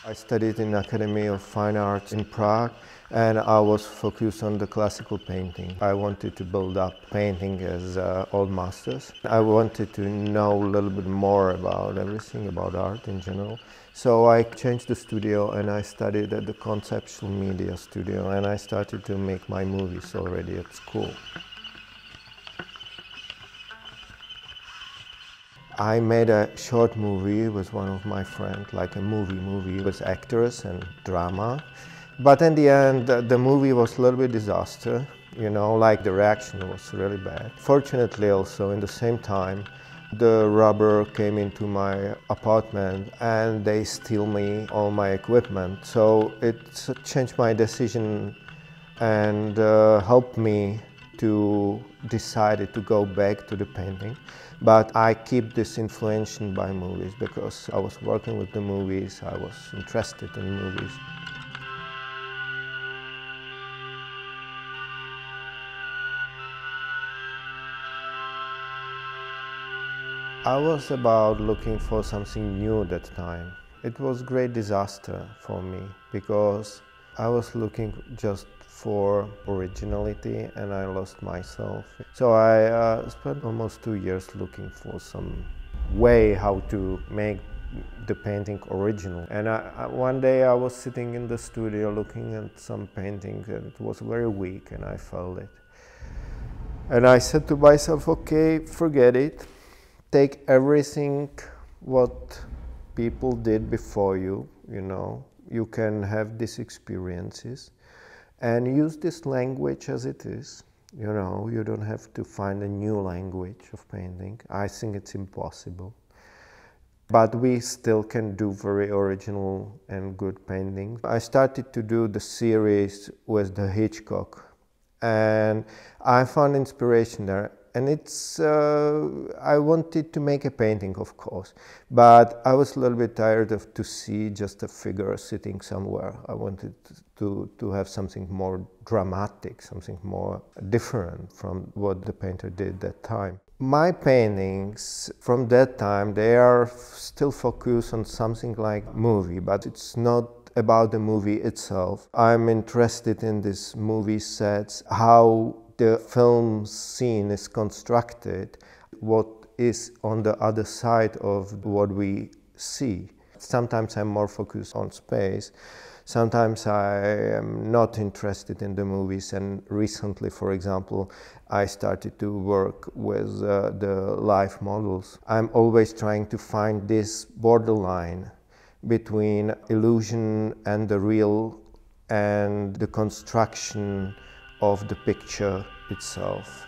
I studied in Academy of Fine Arts in Prague, and I was focused on the classical painting. I wanted to build up painting as old masters. I wanted to know a little bit more about everything, about art in general. So I changed the studio and I studied at the conceptual media studio, and I started to make my movies already at school. I made a short movie with one of my friends, like a movie with actors and drama. But in the end, the movie was a little bit disaster, you know, like the reaction was really bad. Fortunately also, in the same time, the robber came into my apartment and they steal me all my equipment. So it changed my decision and helped me to decide to go back to the painting. But I keep this influence by movies because I was working with the movies, I was interested in movies. I was about looking for something new that time. It was a great disaster for me because I was looking just for originality and I lost myself. So I spent almost 2 years looking for some way how to make the painting original. And one day I was sitting in the studio looking at some painting and it was very weak and I felt it. And I said to myself, okay, forget it. Take everything what people did before you, you know. You can have these experiences and use this language as it is. You know, you don't have to find a new language of painting. I think it's impossible. But we still can do very original and good paintings. I started to do the series with the Hitchcock and I found inspiration there. And it's, I wanted to make a painting, of course, but I was a little bit tired of to see just a figure sitting somewhere. I wanted to have something more dramatic, something more different from what the painter did that time. My paintings from that time, they are still focused on something like movie, but it's not about the movie itself. I'm interested in these movie sets, how the film scene is constructed, what is on the other side of what we see. Sometimes I'm more focused on space, sometimes I am not interested in the movies, and recently, for example, I started to work with the live models. I'm always trying to find this borderline between illusion and the real and the construction of the picture itself.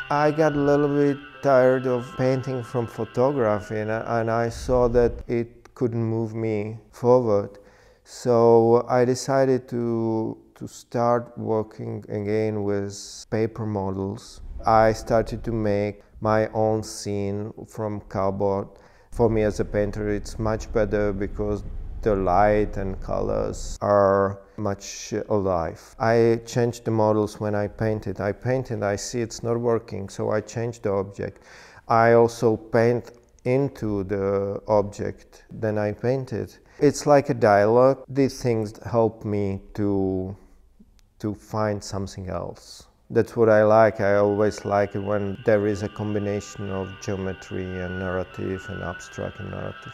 I got a little bit tired of painting from photography and I saw that it couldn't move me forward. So I decided to start working again with paper models. I started to make my own scene from cardboard. For me as a painter, it's much better because the light and colors are much alive. I change the models when I paint it. I see it's not working, so I change the object. I also paint into the object, then I paint it. It's like a dialogue. These things help me to find something else. That's what I like. I always like it when there is a combination of geometry and narrative and abstract and narrative.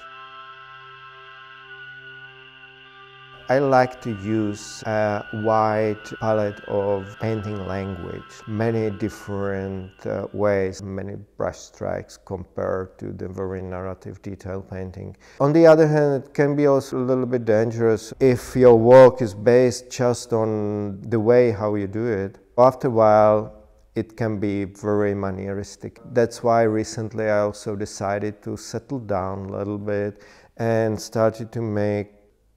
I like to use a wide palette of painting language, many different ways, many brush strikes compared to the very narrative detail painting. On the other hand, it can be also a little bit dangerous if your work is based just on the way how you do it. After a while, it can be very manieristic. That's why recently I also decided to settle down a little bit and started to make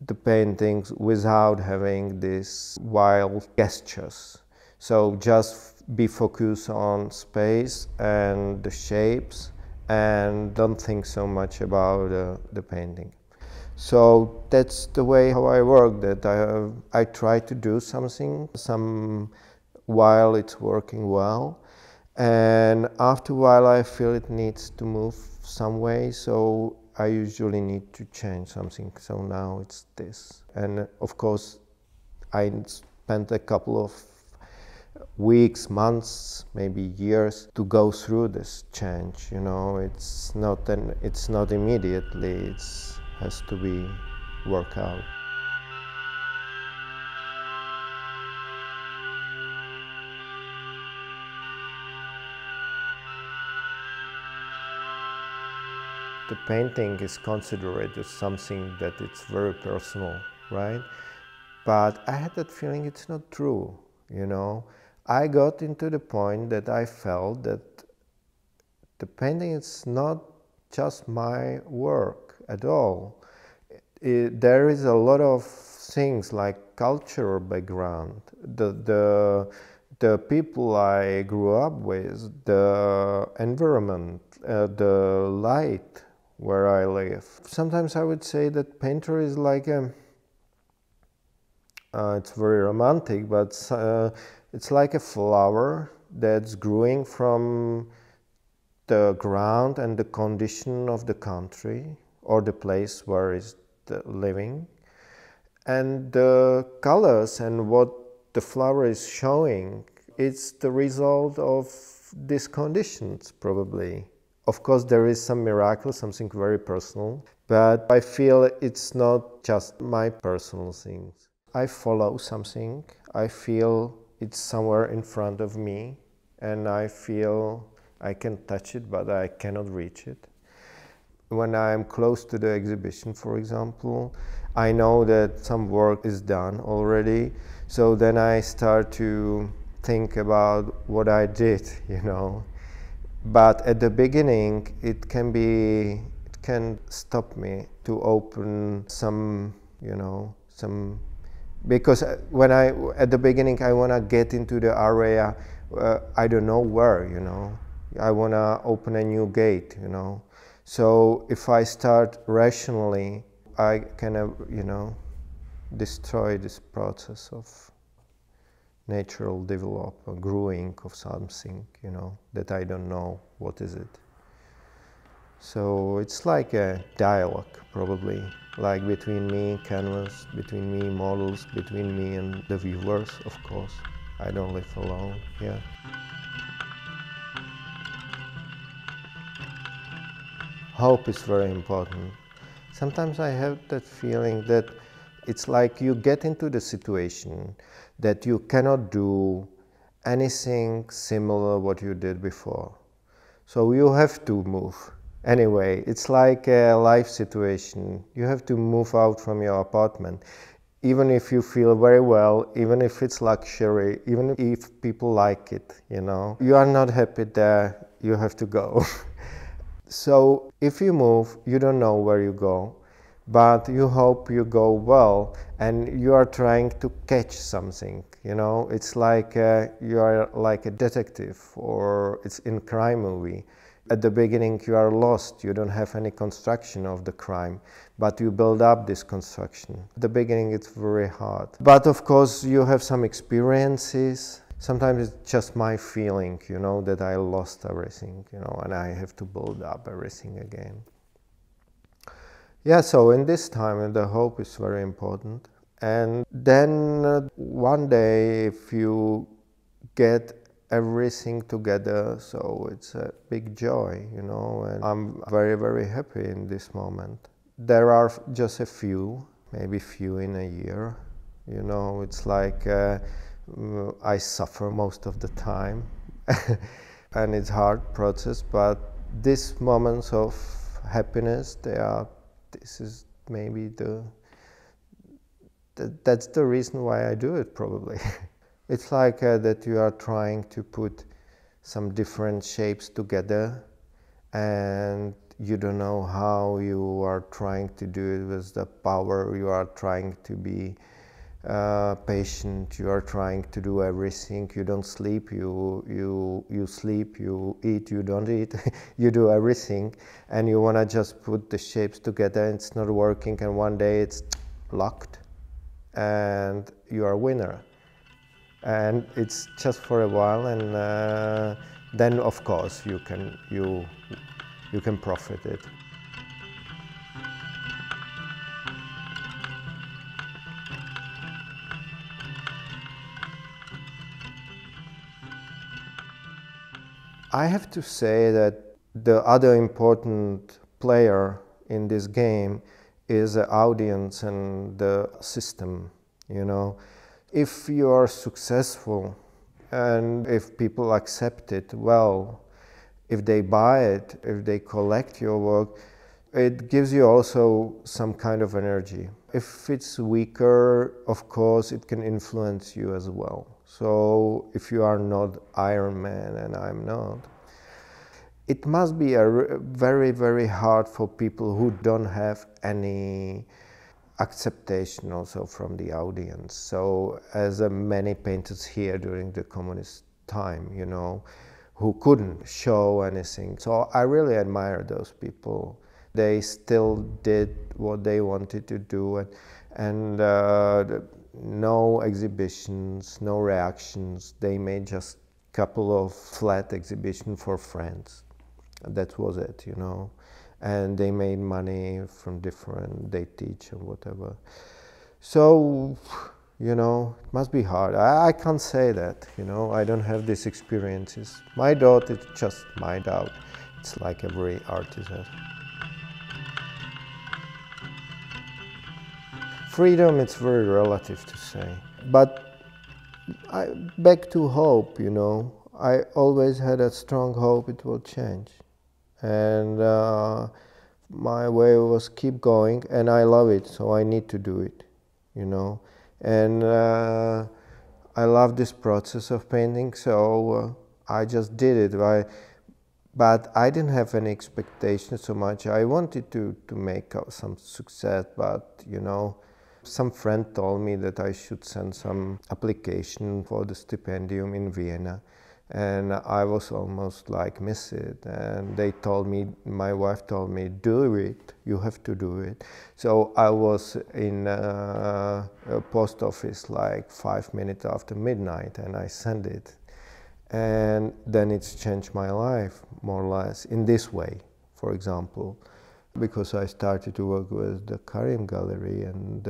the paintings without having these wild gestures. So just be focused on space and the shapes and don't think so much about the painting. So that's the way how I work, that I try to do something while it's working well, And after a while I feel it needs to move some way, so I usually need to change something. So now it's this. And of course I spent a couple of weeks, months, maybe years to go through this change. You know, it's not immediately. It has to be worked out. The painting is considered as something that it's very personal, right? But I had that feeling it's not true, you know. I got into the point that I felt that the painting is not just my work at all. There is a lot of things like cultural background, the people I grew up with, the environment, the light where I live. Sometimes I would say that painter is like a it's very romantic, but it's like a flower that's growing from the ground and the condition of the country or the place where it's living. And the colors and what the flower is showing, it's the result of these conditions, probably. Of course, there is some miracle, something very personal, but I feel it's not just my personal things. I follow something, I feel it's somewhere in front of me, and I feel I can touch it, but I cannot reach it. When I'm close to the exhibition, for example, I know that some work is done already, so then I start to think about what I did, you know. But at the beginning, it can stop me to open some, you know, because at the beginning I want to get into the area, I don't know where, you know. I want to open a new gate, you know. So if I start rationally, I can, you know, destroy this process of natural development, growing of something, you know, that I don't know what is it. So it's like a dialogue, probably, like between me and canvas, between me models, between me and the viewers, of course. I don't live alone, yeah. Hope is very important. Sometimes I have that feeling that it's like you get into the situation that you cannot do anything similar what you did before. So you have to move. Anyway, it's like a life situation. You have to move out from your apartment. Even if you feel very well, even if it's luxury, even if people like it, you know. You are not happy there, you have to go. So if you move, you don't know where you go, but you hope you go well, and you are trying to catch something, you know. It's like you are like a detective, or it's in crime movie. At the beginning you are lost, you don't have any construction of the crime, but you build up this construction. At the beginning it's very hard. But of course you have some experiences. Sometimes it's just my feeling, you know, that I lost everything, you know, and I have to build up everything again. Yeah, so in this time the hope is very important. And then one day if you get everything together, so it's a big joy, you know, and I'm very, very happy in this moment. There are just a few, maybe few in a year, you know. It's like I suffer most of the time and it's hard process, but these moments of happiness, this is maybe that's the reason why I do it, probably. It's like that you are trying to put some different shapes together, and you don't know how you are trying to do it with the power. You are trying to be patient. You are trying to do everything. You don't sleep. You sleep. You eat. You don't eat. You do everything, and you want to just put the shapes together. And it's not working, and one day it's locked, and you are a winner. And it's just for a while, and then of course you can profit it. I have to say that the other important player in this game is the audience and the system, you know. If you are successful and if people accept it well, if they buy it, if they collect your work, it gives you also some kind of energy. If it's weaker, of course, it can influence you as well. So if you are not Iron Man, and I'm not, it must be very, very hard for people who don't have any acceptation also from the audience. So as many painters here during the communist time, you know, who couldn't show anything. So I really admire those people. They still did what they wanted to do, and no exhibitions, no reactions. They made just a couple of flat exhibitions for friends. That was it, you know. And they made money from different, they teach and whatever. So, you know, it must be hard. I can't say that, you know, I don't have these experiences. My doubt is just my doubt. It's like every artist has. Freedom, it's very relative to say. But back to hope, you know. I always had a strong hope it will change. And my way was keep going, and I love it, so I need to do it, you know. And I love this process of painting, so I just did it. But I didn't have any expectations so much. I wanted to make some success, but, you know, some friend told me that I should send some application for the stipendium in Vienna. And I was almost like miss it, and they told me, my wife told me, do it, you have to do it. So I was in a post office like 5 minutes after midnight, and I sent it. And then it's changed my life, more or less, in this way, for example, because I started to work with the Karim Gallery, and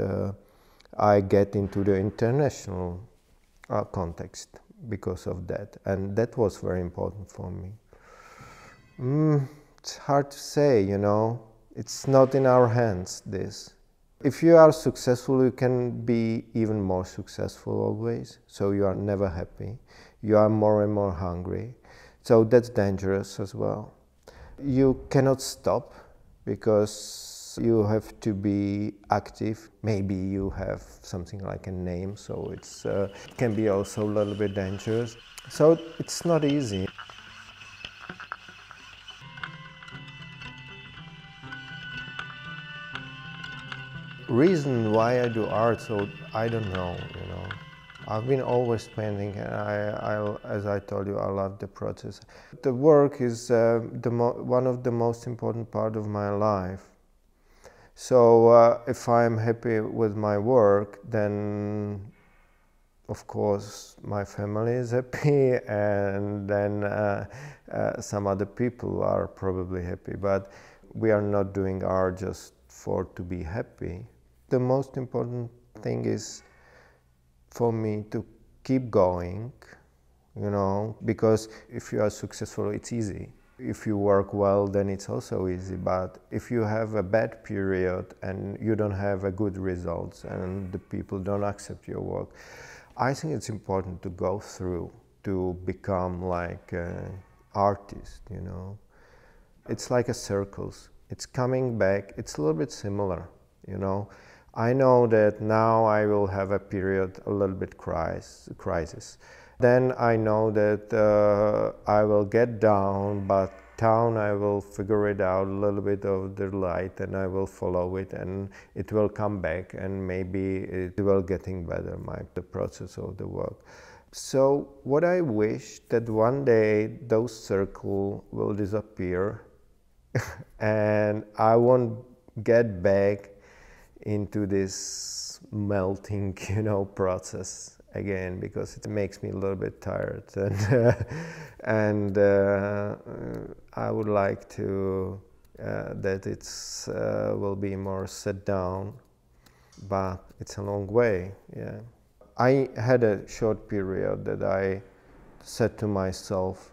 I get into the international context because of that, and that was very important for me. It's hard to say, you know, it's not in our hands, this. If you are successful, you can be even more successful always, so you are never happy. You are more and more hungry, so that's dangerous as well. You cannot stop because you have to be active. Maybe you have something like a name, so it can be also a little bit dangerous. So it's not easy. Reason why I do art, so I don't know, you know. I've been always painting, and as I told you, I love the process. The work is one of the most important part of my life. So if I'm happy with my work, then of course my family is happy, and then some other people are probably happy. But we are not doing art just to be happy. The most important thing is for me to keep going, you know, because if you are successful, it's easy. If you work well, then it's also easy. But if you have a bad period and you don't have a good results and the people don't accept your work, I think it's important to go through to become like an artist, you know. It's like a circles. It's coming back. It's a little bit similar, you know. I know that now I will have a period, a little bit crisis. Then I know that I will get down, but down I will figure it out, a little bit of the light, and I will follow it, and it will come back, and maybe it will getting better, the process of the work. So what I wish that one day those circles will disappear and I won't get back into this melting, you know, process, again, because it makes me a little bit tired, and I would like to that it's will be more set down, but it's a long way. Yeah, I had a short period that I said to myself,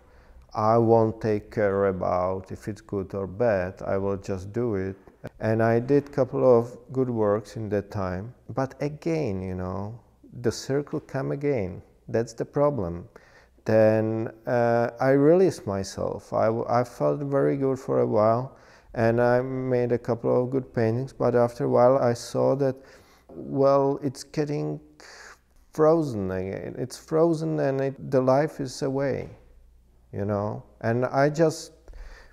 I won't take care about if it's good or bad, I will just do it. And I did a couple of good works in that time, but again, you know, the circle come again. That's the problem. Then I released myself. I felt very good for a while, and I made a couple of good paintings, but after a while I saw that, well, it's getting frozen again. It's frozen and the life is away, you know. And I just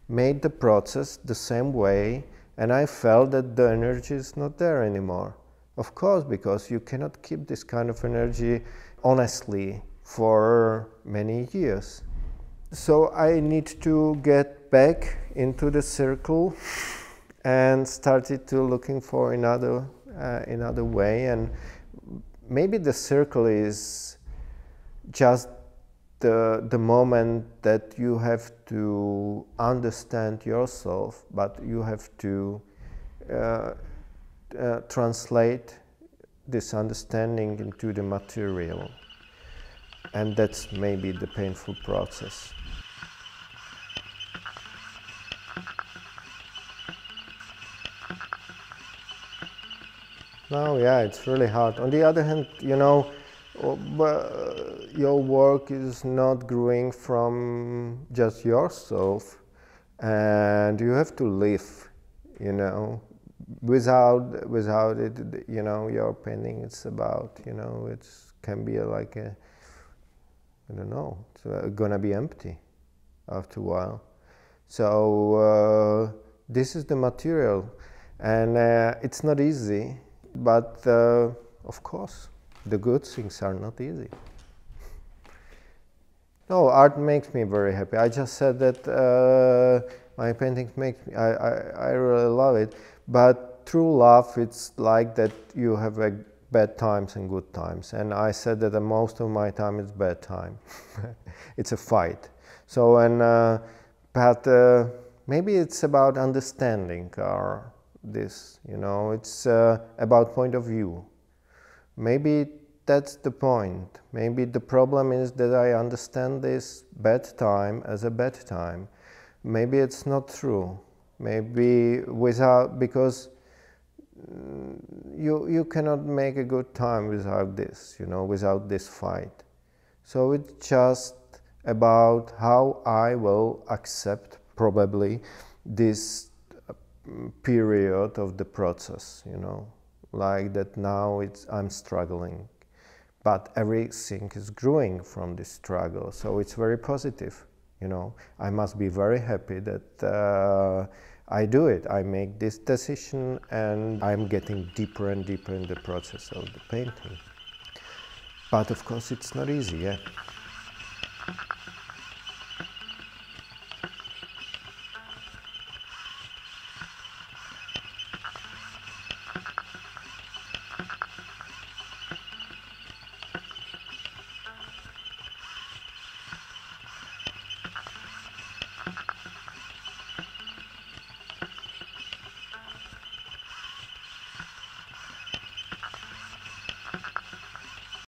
made the process the same way, and I felt that the energy is not there anymore. Of course, because you cannot keep this kind of energy honestly for many years. So I need to get back into the circle and started to looking for another way. And maybe the circle is just the moment that you have to understand yourself, but you have to translate this understanding into the material. And that's maybe the painful process. No, yeah, it's really hard. On the other hand, you know, your work is not growing from just yourself, and you have to live, you know. Without it, you know, your painting, it's about, you know, it can be like a, I don't know, it's gonna be empty after a while. So this is the material, and it's not easy, but of course the good things are not easy. No, art makes me very happy. I just said that my paintings make me, I really love it, but true love, it's like that you have bad times and good times, and I said that most of my time is bad time. It's a fight. So, and but maybe it's about understanding this, you know, it's about point of view. Maybe that's the point. Maybe the problem is that I understand this bad time as a bad time. Maybe it's not true. Maybe because you cannot make a good time without this, you know, without this fight. So it's just about how I will accept probably this period of the process, you know, like that now I'm struggling, but everything is growing from this struggle, so it's very positive, you know. I must be very happy that I do it. I make this decision, and I'm getting deeper and deeper in the process of the painting. But of course it's not easy, yeah.